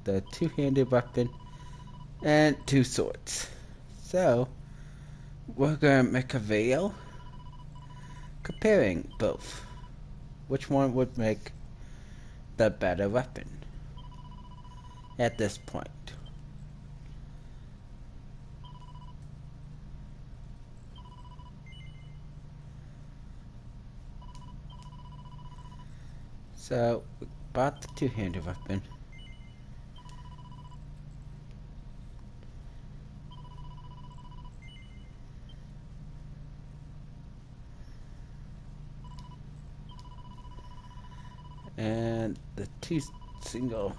the two-handed weapon, and two swords. So, we're gonna make a video comparing both. Which one would make the better weapon at this point? So, we bought the two-handed weapon. And the two single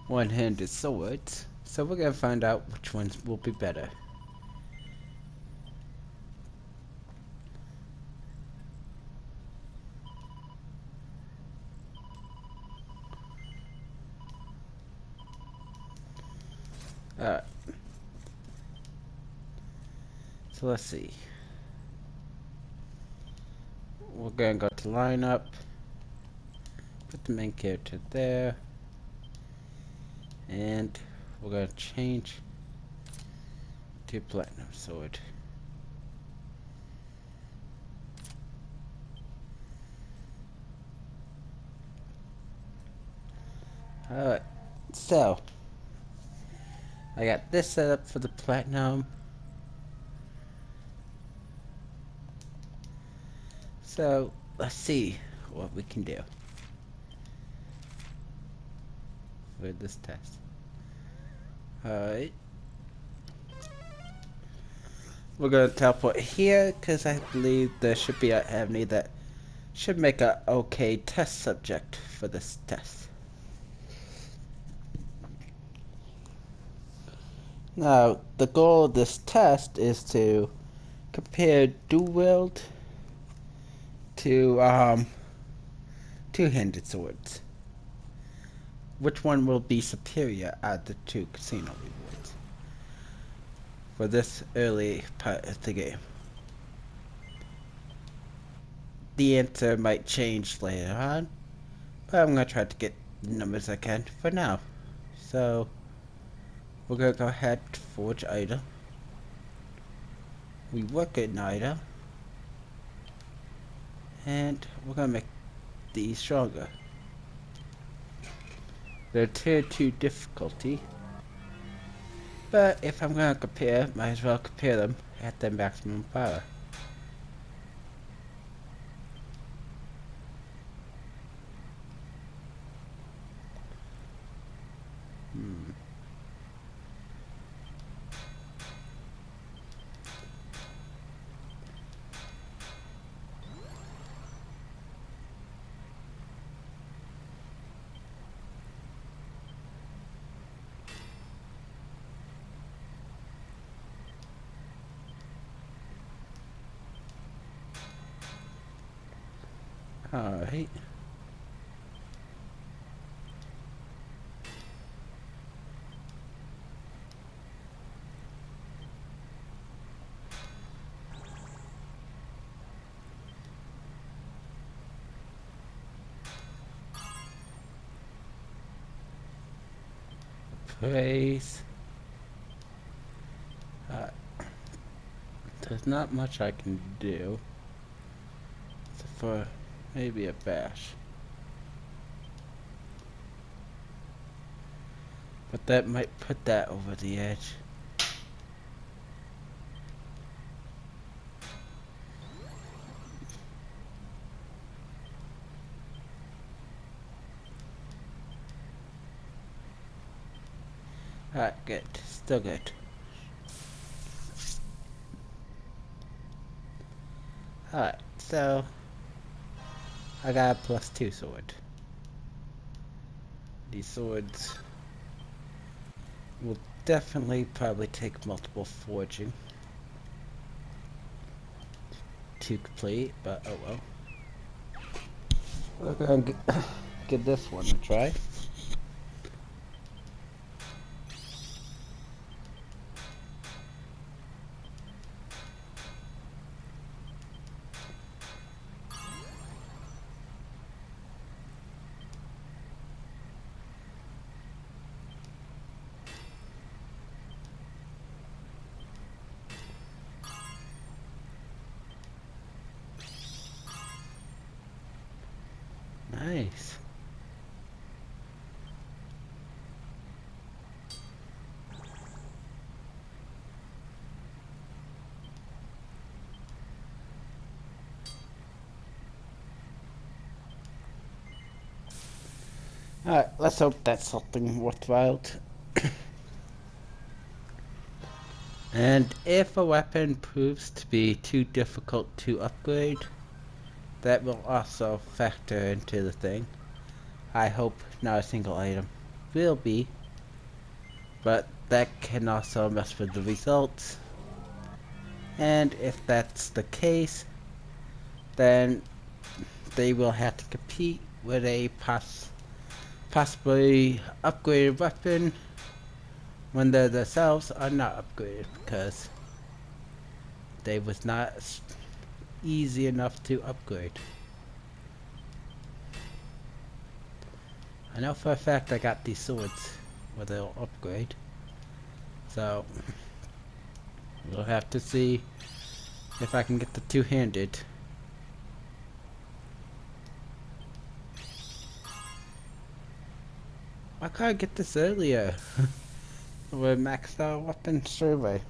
one-handed swords. So we're gonna find out which ones will be better. Alright. So let's see. We're gonna go to lineup. Put the main character there. And we're gonna change to platinum sword. Alright, so I got this set up for the platinum. So let's see what we can do with this test. Alright. We're gonna teleport here because I believe there should be an enemy that should make a okay test subject for this test. Now, the goal of this test is to compare dual wield to two-handed swords. Which one will be superior out of the two casino rewards for this early part of the game? The answer might change later on, but I'm gonna try to get the numbers I can for now. So we're gonna go ahead to forge item. We work an item, and we're gonna make these stronger. They're tier 2 difficulty, but if I'm gonna compare, might as well compare them at their maximum power. Alright. Praise. There's not much I can do except for maybe a bash. But that might put that over the edge. Alright, good. Still good. Alright, so I got a +2 sword. These swords will definitely probably take multiple forging to complete, but oh well. We're gonna give this one a try. Nice. Alright, let's hope that's something worthwhile. And if a weapon proves to be too difficult to upgrade, that will also factor into the thing. I hope not a single item will be, but that can also mess with the results. And if that's the case, then they will have to compete with a possibly upgraded weapon when they themselves are not upgraded, because they was not easy enough to upgrade. I know for a fact I got these swords where they'll upgrade, so we'll have to see if I can get the two-handed. Why can't I get this earlier? With maxed out weapon survey.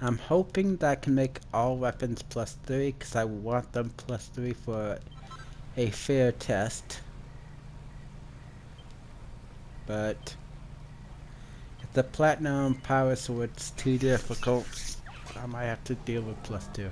I'm hoping that I can make all weapons +3, because I want them +3 for a fair test. But if the platinum power sword's too difficult, I might have to deal with +2.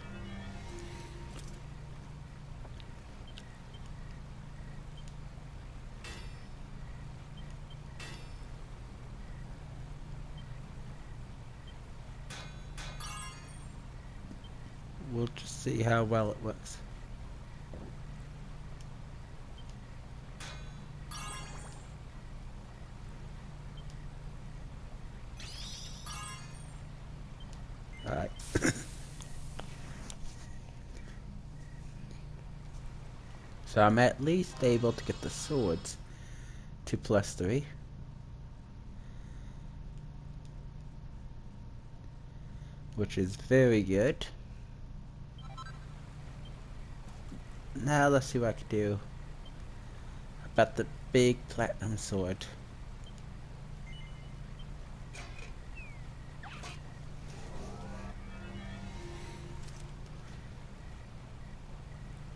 We'll just see how well it works. Alright. So I'm at least able to get the swords to +3. Which is very good. Now let's see what I can do about the big platinum sword.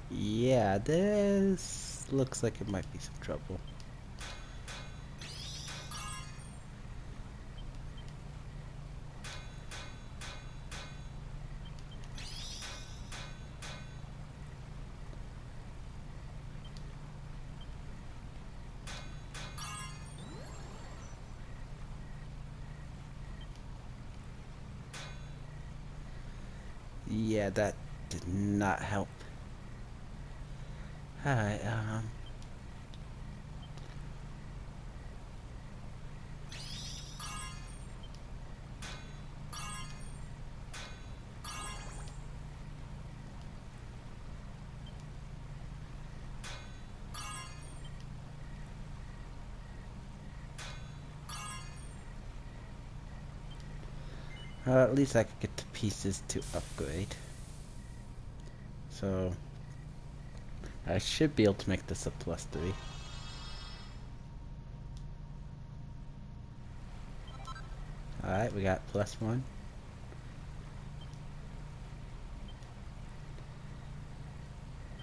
Yeah, this looks like it might be some trouble. Yeah, that did not help. Alright, at least I could get the pieces to upgrade. So I should be able to make this a +3. Alright, we got +1.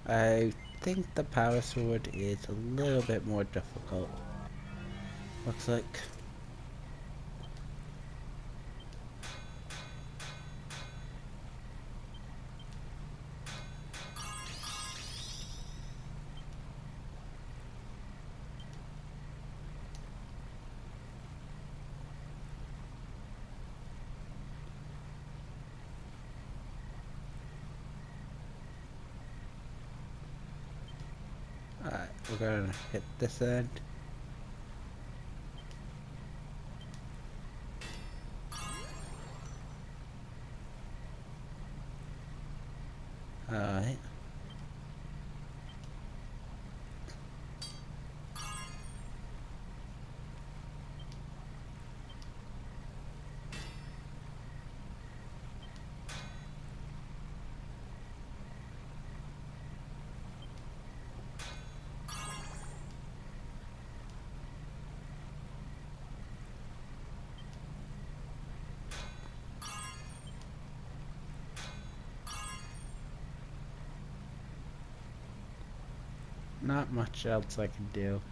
I think the power sword is a little bit more difficult. Looks like. Alright, we're gonna hit this end. Alright. not much else I can do.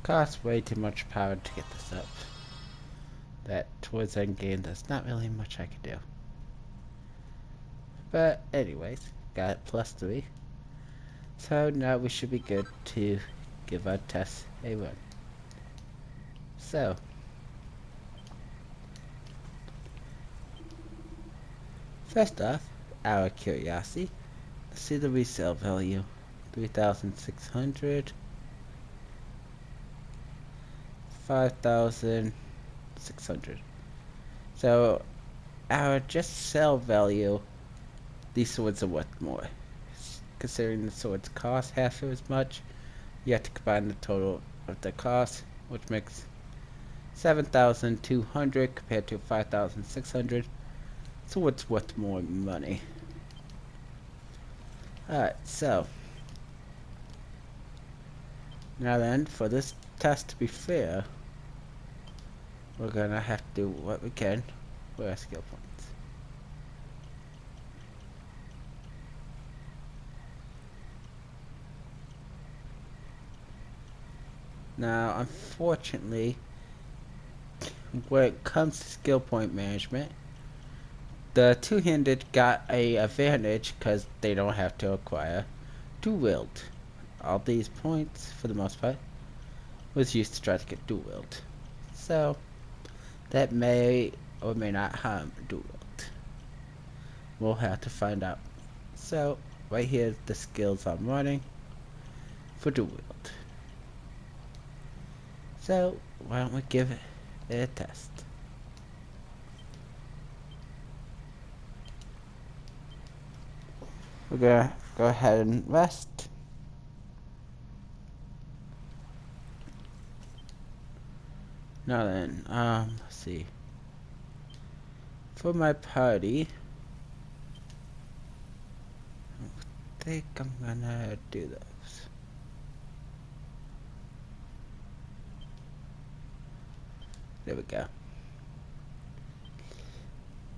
Costs way too much power to get this up. That towards end game, there's not really much I can do. But anyways, got +3. So now we should be good to give our test a run. So, first off, our curiosity. Let's see the resale value. 3,600. 5,600. So, our just sell value, these swords are worth more. Considering the swords cost half as much, you have to combine the total of the cost, which makes 7,200 compared to 5,600. So it's worth more money. Alright, so now then, for this test to be fair, we're gonna have to do what we can for our skill points. Now, unfortunately, when it comes to skill point management, the two-handed got a advantage because they don't have to acquire dual-wield. All these points, for the most part, was used to try to get dual-wield. So, that may or may not harm dual-wield. We'll have to find out. So, right here, the skills I'm running for dual-wield. So, why don't we give it a test? We're gonna go ahead and rest. Now then, let's see. For my party, I think I'm gonna do those. There we go.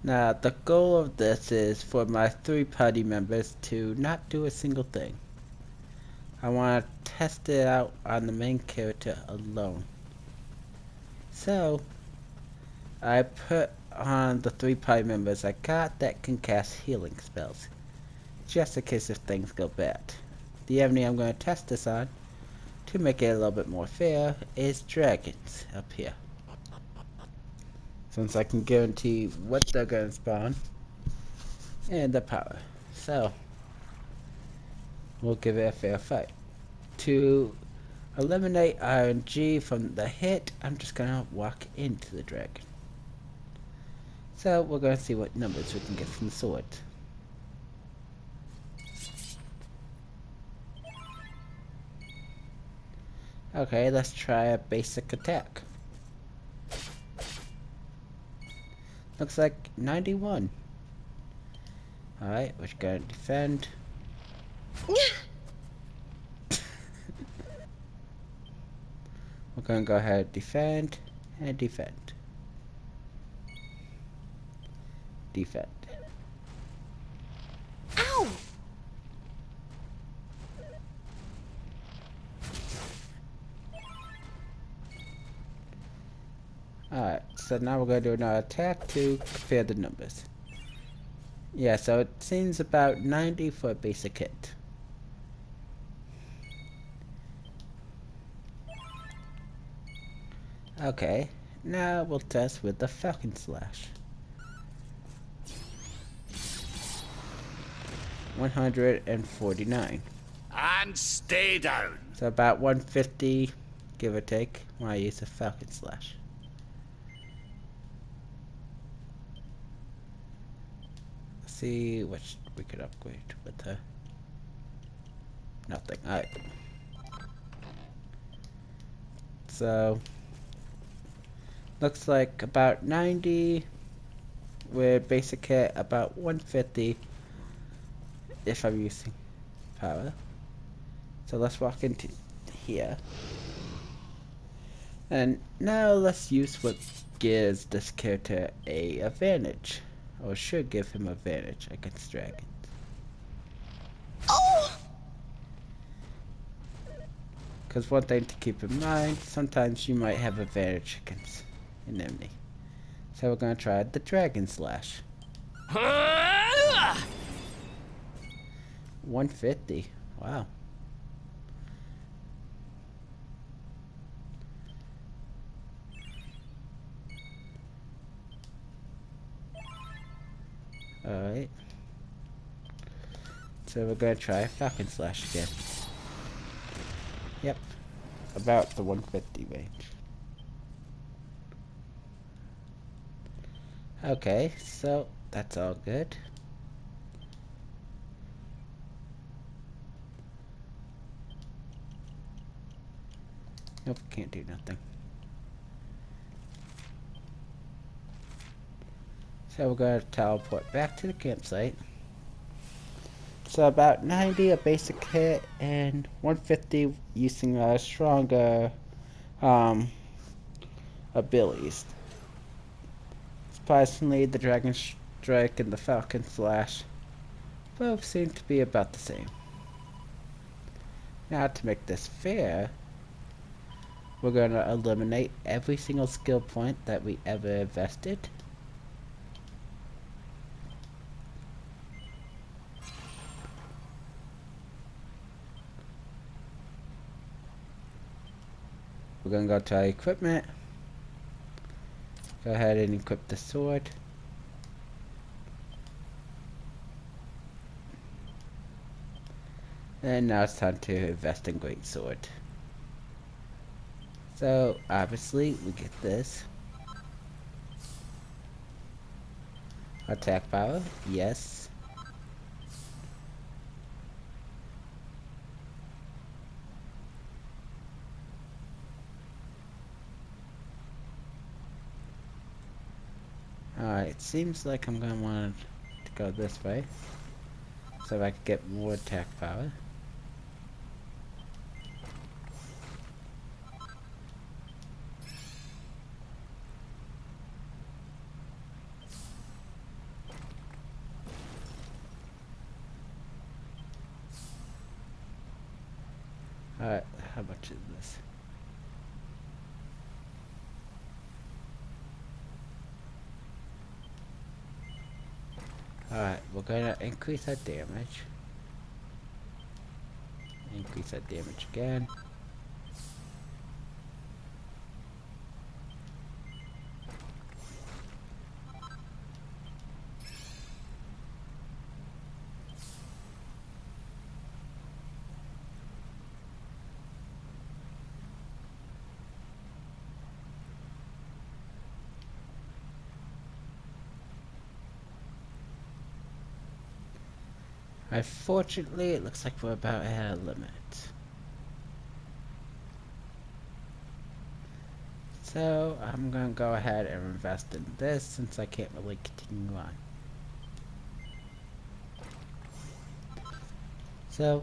Now, the goal of this is for my 3 party members to not do a single thing. I want to test it out on the main character alone. So, I put on the 3 party members I got that can cast healing spells, just in case if things go bad. The enemy I'm going to test this on, to make it a little bit more fair, is dragons up here. Since I can guarantee what they're going to spawn, and the power. So, we'll give it a fair fight. To eliminate RNG from the hit, I'm just going to walk into the dragon. So, we're going to see what numbers we can get from the sword. Okay, let's try a basic attack. Looks like 91. Alright, we're gonna defend. We're gonna go ahead and defend and defend. Defend. Ow! Alright, so now we're going to do another attack to compare the numbers. Yeah, so it seems about 90 for a basic hit. Okay, now we'll test with the Falcon Slash. 149. And stay down. So about 150, give or take, when I use the Falcon Slash. See which we could upgrade with her. Nothing. Alright. So looks like about 90 with basic hit, about 150 if I'm using power. So let's walk into here. And now let's use what gives this character a advantage or should give him advantage against dragons. Oh! Because one thing to keep in mind, sometimes you might have advantage against an enemy. So we're going to try the Dragon Slash. 150. Wow. Alright. So we're going to try Falcon Slash again. Yep. About the 150 range. Okay, so that's all good. Nope, can't do nothing. So we're going to teleport back to the campsite. So about 90 a basic hit and 150 using stronger abilities. Surprisingly, the Dragon Strike and the Falcon Slash both seem to be about the same. Now to make this fair, we're going to eliminate every single skill point that we ever invested. We're going to go to our equipment. Go ahead and equip the sword. And now it's time to invest in Great Sword. So, obviously, we get this. Attack power, yes. Alright, it seems like I'm going to want to go this way. So I can get more attack power. Alright, how much is this? Alright, we're gonna increase our damage. Increase our damage again. Unfortunately, it looks like we're about at a limit. So, I'm gonna go ahead and invest in this since I can't really continue on. So,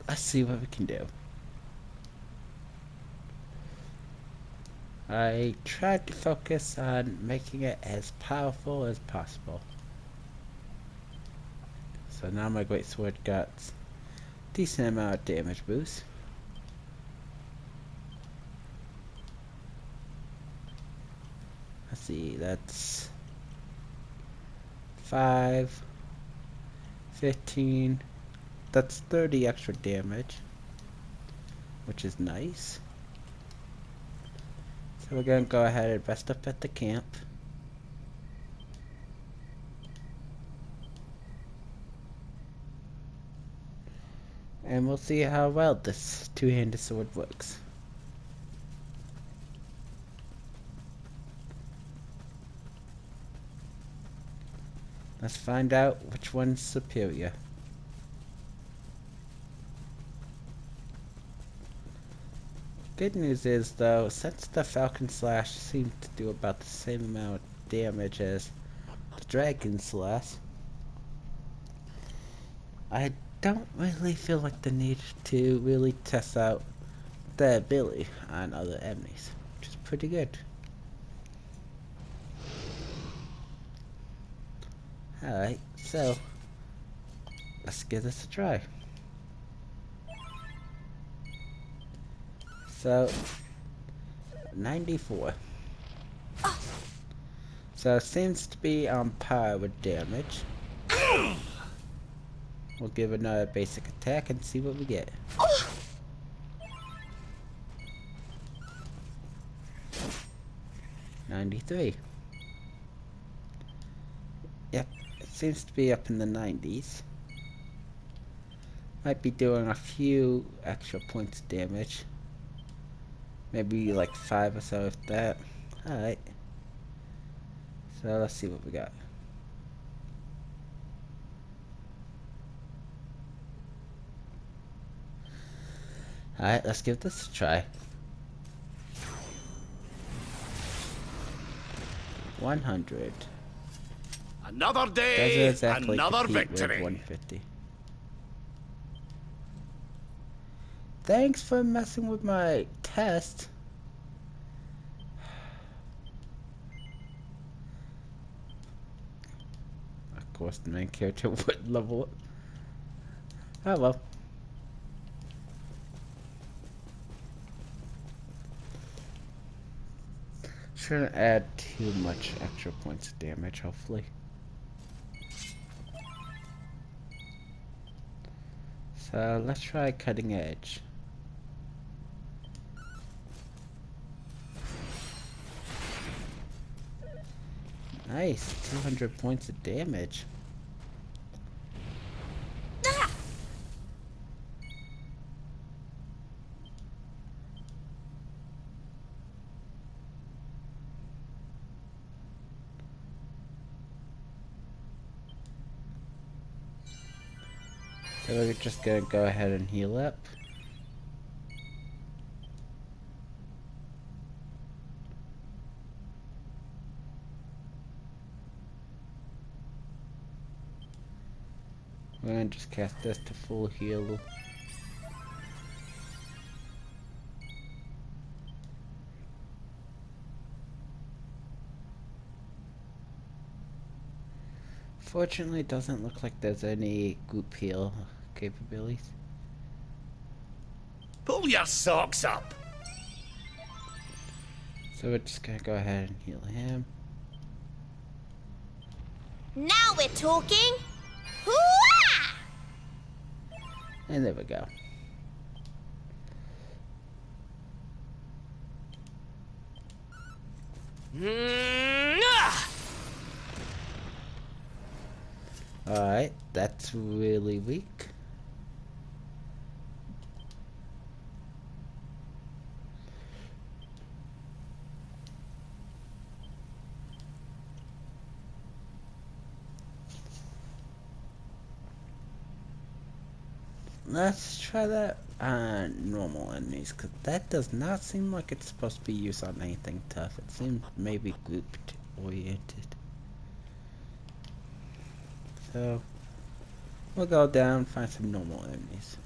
let's see what we can do. I tried to focus on making it as powerful as possible. So now my Great Sword got a decent amount of damage boost. Let's see, that's 5, 15, that's 30 extra damage, which is nice. So we're gonna go ahead and rest up at the camp. And we'll see how well this two-handed sword works. Let's find out which one's superior. Good news is, though, since the Falcon Slash seems to do about the same amount of damage as the Dragon Slash, I don't really feel like the need to really test out the ability on other enemies, which is pretty good. Alright, so let's give this a try. So 94. So it seems to be on par with damage. We'll give another basic attack and see what we get. 93. Yep, it seems to be up in the 90s. Might be doing a few extra points of damage. Maybe like 5 or so if that. Alright. So let's see what we got. Alright, let's give this a try. 100. Another day, Doesn't exactly another compete with victory. 150. Thanks for messing with my test. Of course, the main character would level up. Oh well. Shouldn't add too much extra points of damage, hopefully. So let's try cutting edge. Nice, 200 points of damage. So we're just gonna go ahead and heal up. We're gonna just cast this to full heal. Fortunately, it doesn't look like there's any group heal capabilities. Pull your socks up. So we're just gonna go ahead and heal him. Now we're talking. Hoo-ah! And there we go. Alright, that's really weak. Let's try that on normal enemies, because that does not seem like it's supposed to be used on anything tough. It seems maybe grouped oriented. So we'll go down and find some normal enemies.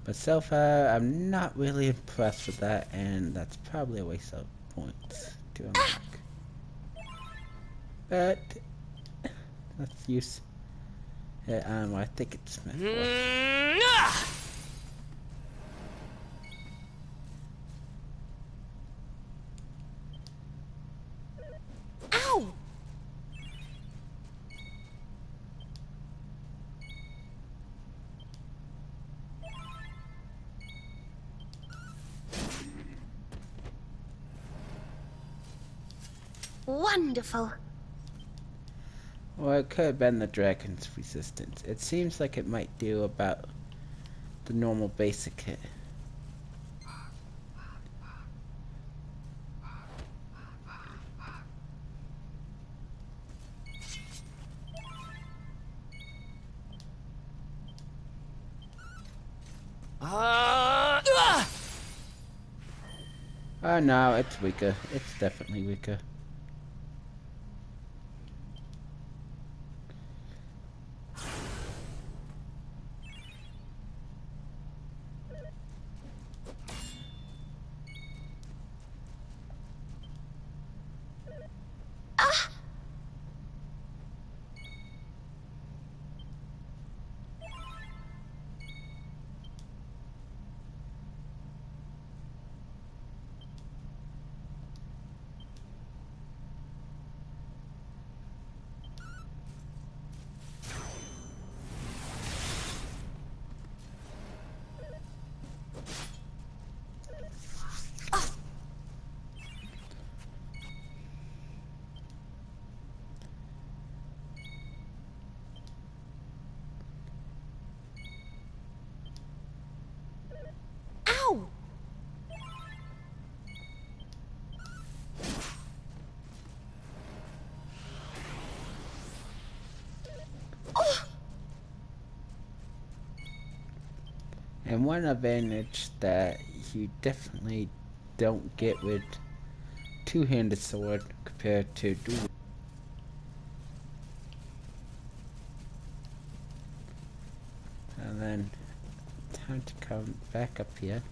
But so far, I'm not really impressed with that, and that's probably a waste of points to unlock. But let's use it on what I think it's meant for. Ow! Wonderful. Or it could have been the dragon's resistance. It seems like it might do about the normal basic hit. Oh no, it's weaker. It's definitely weaker. And one advantage that you definitely don't get with two-handed sword compared to dual. And then time to come back up here.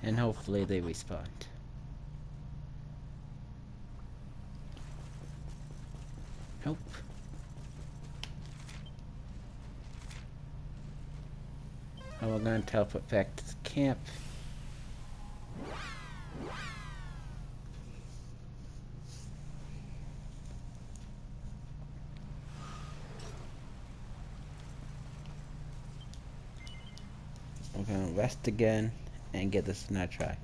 And hopefully they respawn. Nope. And we're gonna teleport back to the camp. We're gonna rest again and get this another try.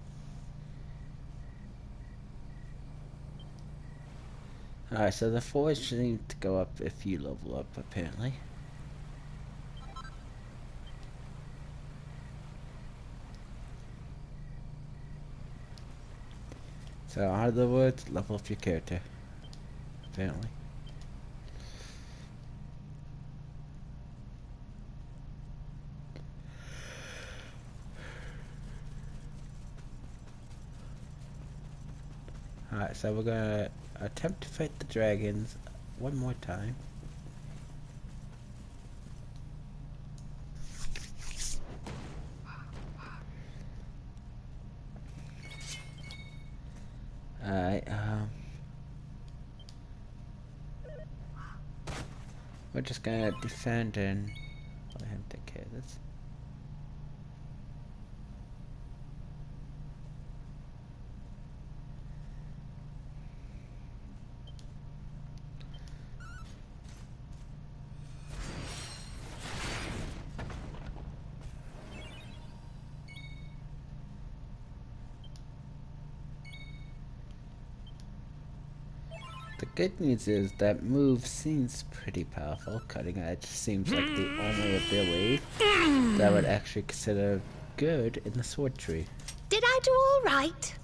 Alright, so the forge seems to go up if you level up, apparently. So, in other words, level up your character, apparently. Alright, so we're gonna attempt to fight the dragons one more time. Alright, we're just gonna defend and let him take care of this. The good news is that move seems pretty powerful. Cutting Edge seems like the only ability that I would actually consider good in the sword tree. Did I do all right?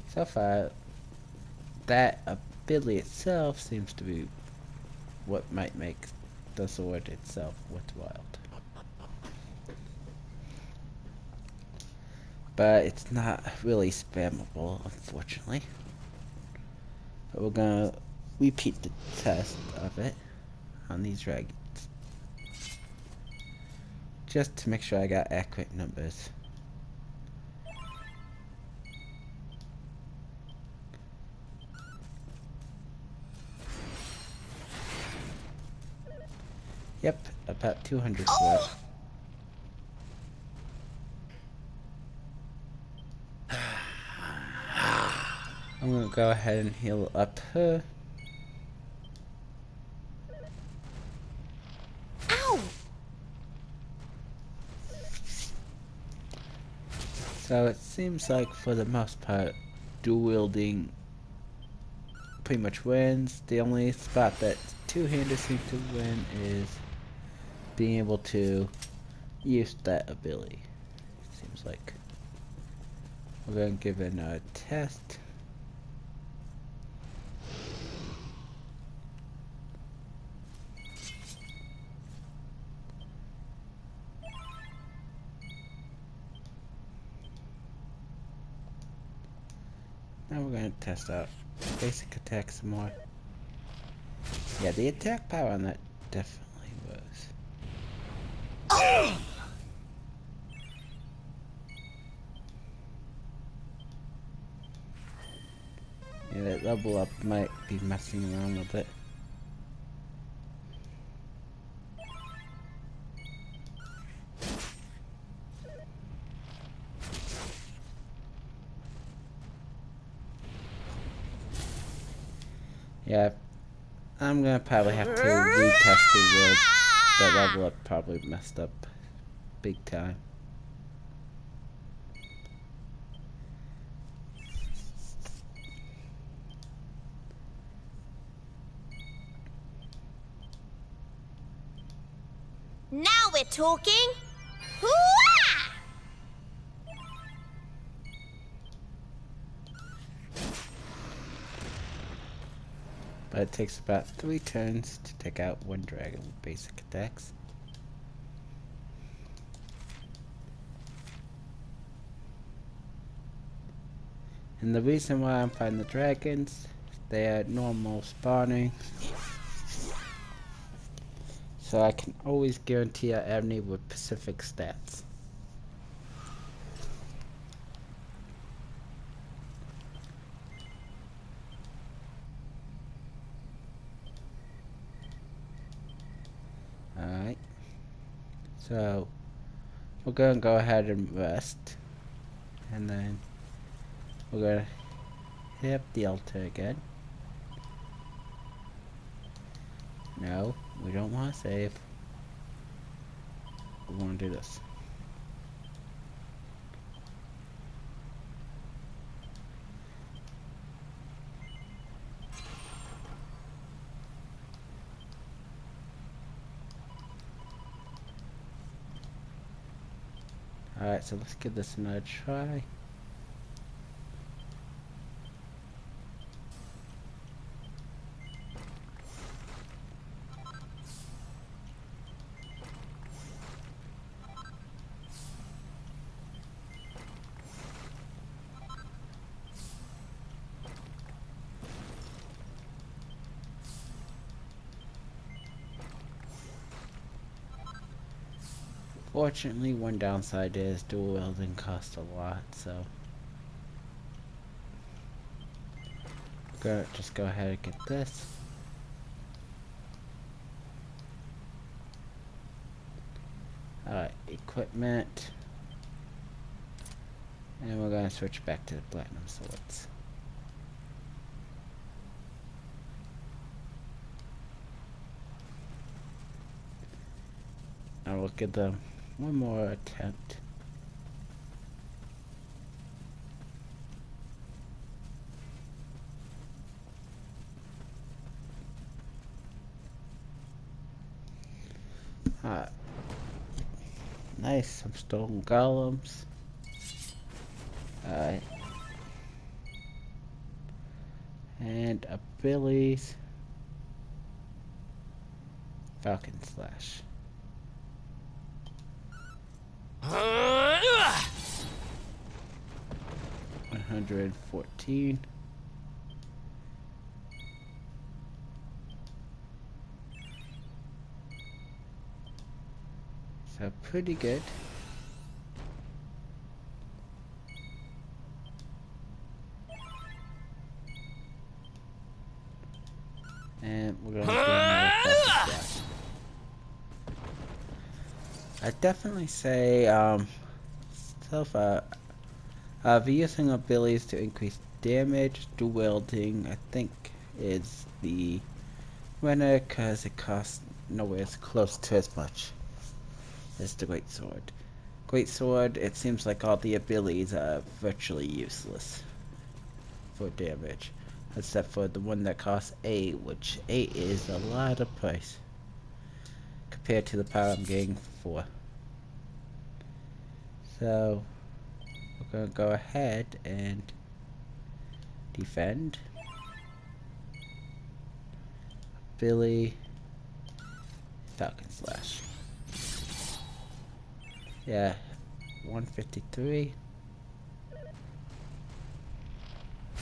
So far, that ability itself seems to be what might make the sword itself worthwhile. But it's not really spammable, unfortunately. But we're gonna repeat the test of it on these dragons. Just to make sure I got accurate numbers. Yep, about 200 for it. I'm gonna go ahead and heal up her. Ow! So it seems like for the most part, dual wielding pretty much wins. The only spot that two-handed seems to win is being able to use that ability. Seems like. We're gonna give it a test. Now we're gonna test out basic attack some more. Yeah, the attack power on that definitely was. Oh! Yeah, that level up might be messing around with it. Yeah, I'm gonna probably have to retest the world. That level up probably messed up big time. Now we're talking. Hoo-ah! but it takes about 3 turns to take out one dragon with basic attacks. And the reason why I'm fighting the dragons, they are normal spawning, so I can always guarantee an enemy with specific stats. Alright, so we're gonna go ahead and rest, and then we're gonna hit up the altar again. No, we don't want to save. We want to do this. Alright, so let's give this another try. Fortunately, one downside is dual wielding costs a lot, so just go ahead and get this. Alright, equipment. And we're gonna switch back to the platinum swords. I will give them one more attempt. Alright. Nice, some stone golems. Alright. And abilities. Falcon Slash. 114. So pretty good. And we're gonna do another Falcon Slash. I definitely say so far using abilities to increase damage, dual wielding I think is the winner because it costs nowhere as close to as much as the Great Sword. Great Sword, it seems like all the abilities are virtually useless for damage, except for the one that costs 8, which 8 is a lot of price compared to the power I'm getting for. So we're gonna go ahead and defend. Billy, Falcon Slash. Yeah, 153.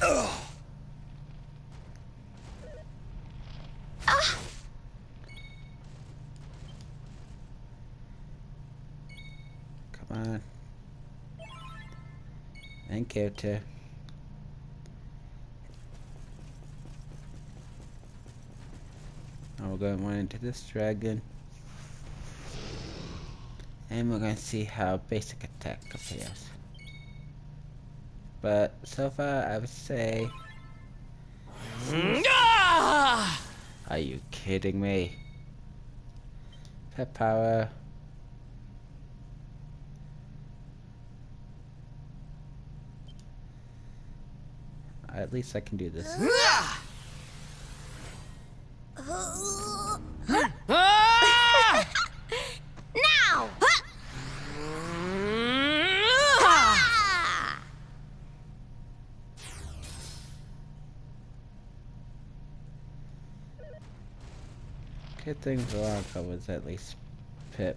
Come on. And character. Now we're going to run into this dragon. And we're going to see how basic attack compares. But so far, I would say... Are you kidding me? Pet power. At least I can do this. Now! Good thing Veronica was at least Pip.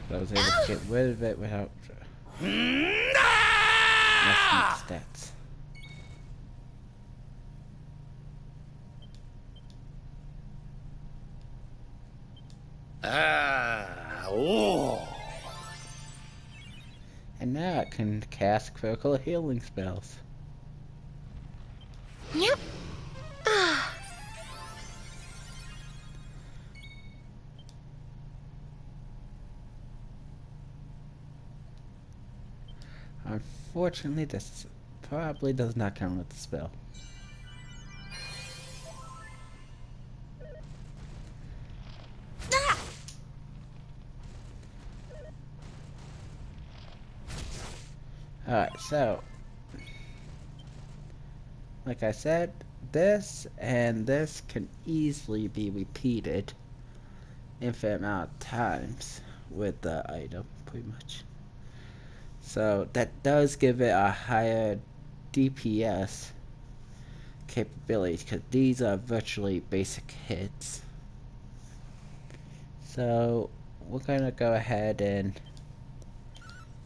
I was able to get rid of it without messing with stats. Oh. And now it can cast critical healing spells. Yep. Unfortunately, this probably does not count with the spell. Alright, so like I said, this and this can easily be repeated infinite amount of times with the item, pretty much. So that does give it a higher DPS capability, because these are virtually basic hits. So we're gonna go ahead and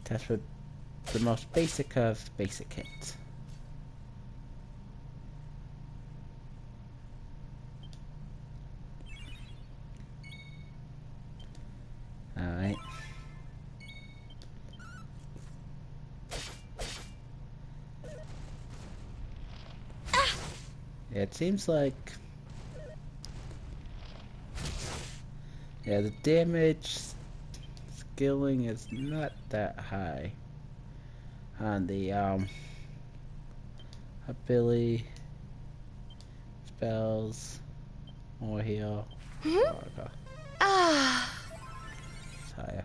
test with the most basic of basic hits. Alright. It seems like, yeah, the damage skilling is not that high on the ability, spells, more heal. It's higher.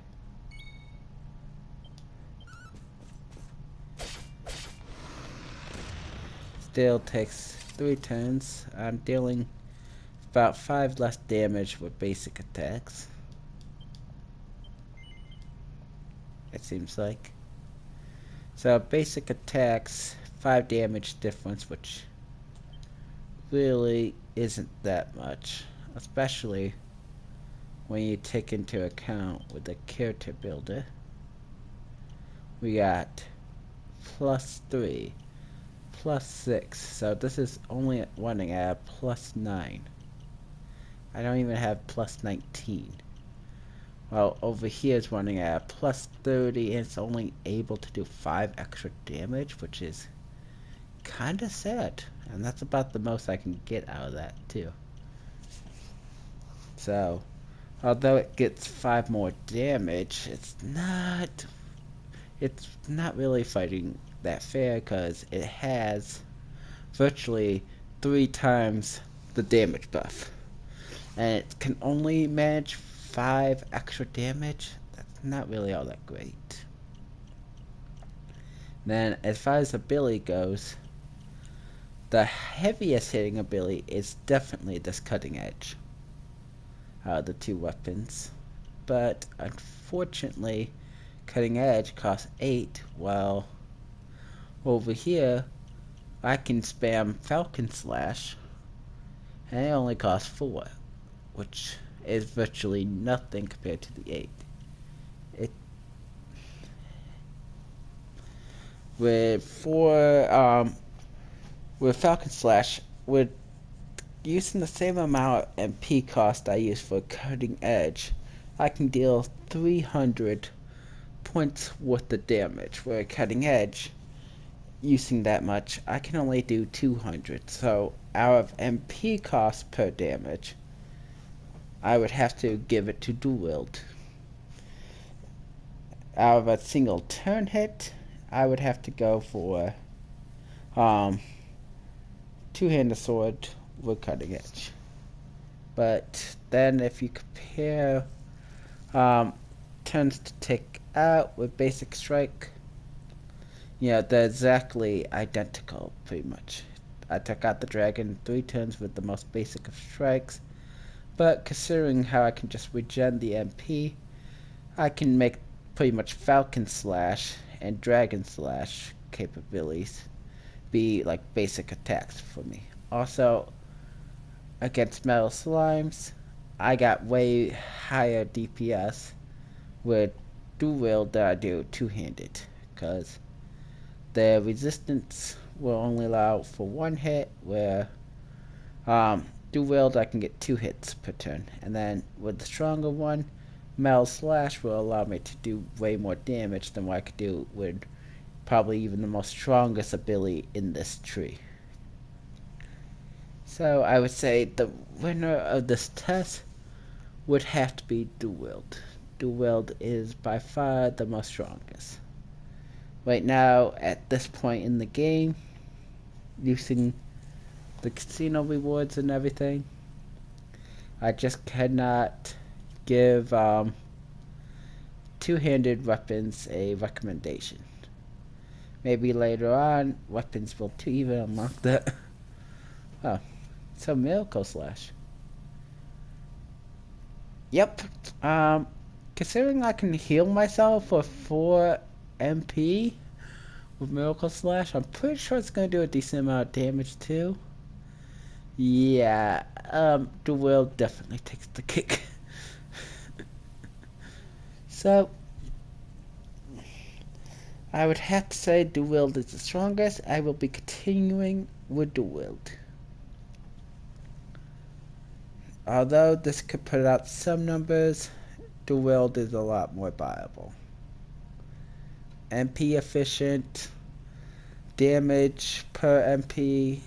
Still takes 3 turns. I'm dealing about 5 less damage with basic attacks. It seems like. So basic attacks, 5 damage difference, which really isn't that much, especially when you take into account with the character builder. We got +3, +6, so this is only running at +9. I don't even have +19. Well, over here is running at +30, and it's only able to do 5 extra damage, which is kinda sad. And that's about the most I can get out of that, too. So, although it gets 5 more damage, it's not really fighting that fair, because it has virtually 3 times the damage buff. And it can only manage 5 extra damage. That's not really all that great. Then, as far as ability goes, the heaviest hitting ability is definitely this cutting edge out of the 2 weapons. But unfortunately, cutting edge costs 8, while over here I can spam Falcon Slash and it only costs 4, which is virtually nothing compared to the 8. With Falcon Slash, with using the same amount of MP cost I use for cutting edge, I can deal 300 points worth of damage. Where cutting edge, using that much, I can only do 200. So out of MP cost per damage, I would have to give it to dual wield. Out of a single turn hit, I would have to go for two-handed sword with cutting edge. But then if you compare turns to take out with basic strike, yeah, they're exactly identical, pretty much. I took out the dragon 3 turns with the most basic of strikes, but considering how I can just regen the MP, I can make pretty much Falcon Slash and Dragon Slash capabilities be like basic attacks for me. Also, against metal slimes, I got way higher DPS with dual wield than I do two-handed, because the resistance will only allow for one hit, where dual wield I can get 2 hits per turn, and then with the stronger one, metal slash will allow me to do way more damage than what I could do with probably even the most strongest ability in this tree. So I would say the winner of this test would have to be dual wield. Dual wield is by far the most strongest. Right now, at this point in the game, using the casino rewards and everything, I just cannot give two-handed weapons a recommendation. Maybe later on, weapons will even unlock that. Oh, it's a miracle slash. Yep. Considering I can heal myself for 4 MP with miracle slash, I'm pretty sure it's gonna do a decent amount of damage too. Yeah, the will definitely takes the kick. So, I would have to say dual wield is the strongest. I will be continuing with dual wield. Although this could put out some numbers, dual wield is a lot more viable. MP efficient, damage per MP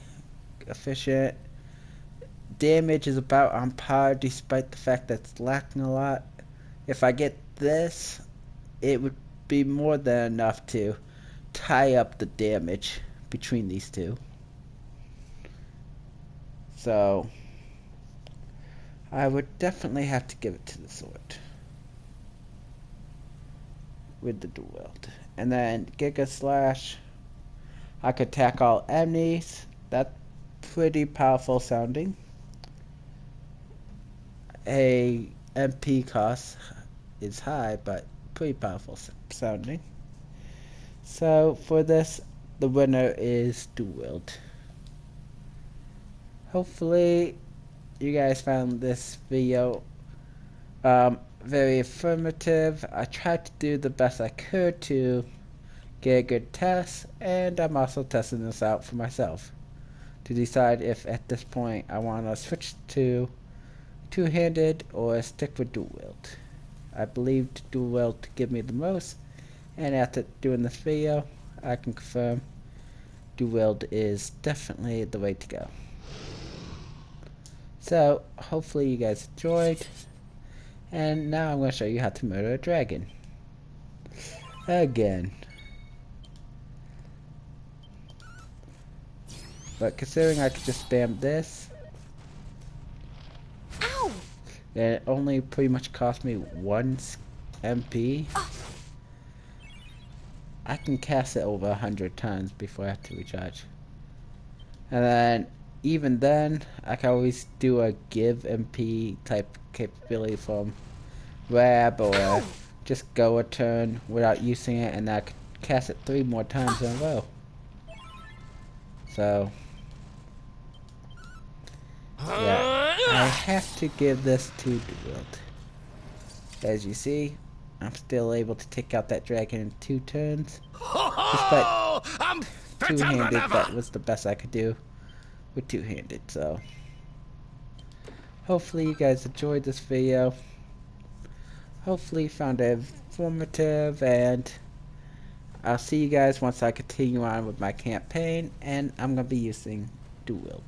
efficient. Damage is about on par despite the fact that it's lacking a lot. If I get this, it would be more than enough to tie up the damage between these two. So I would definitely have to give it to the sword with the dual wield. And then Giga Slash, I could attack all enemies. That's pretty powerful sounding. A MP cost is high, but pretty powerful sounding. So for this, the winner is dual wield. Hopefully you guys found this video very informative. I tried to do the best I could to get a good test, and I'm also testing this out for myself to decide if at this point I want to switch to two-handed or stick with dual wield. I believe dual wield to give me the most, and after doing this video I can confirm dual wield is definitely the way to go. So hopefully you guys enjoyed, and now I'm going to show you how to murder a dragon again. But considering I could just spam this, Ow! and it only pretty much cost me 1 MP, I can cast it over 100 times before I have to recharge. And then, even then, I can always do a give MP type capability from grab or just go a turn without using it, and I could cast it 3 more times in a row. So yeah, I have to give this to dual wield. As you see, I'm still able to take out that dragon in 2 turns. Despite I'm two-handed, that was the best I could do with two-handed. So hopefully you guys enjoyed this video. Hopefully you found it informative, and I'll see you guys once I continue on with my campaign, and I'm going to be using dual wield.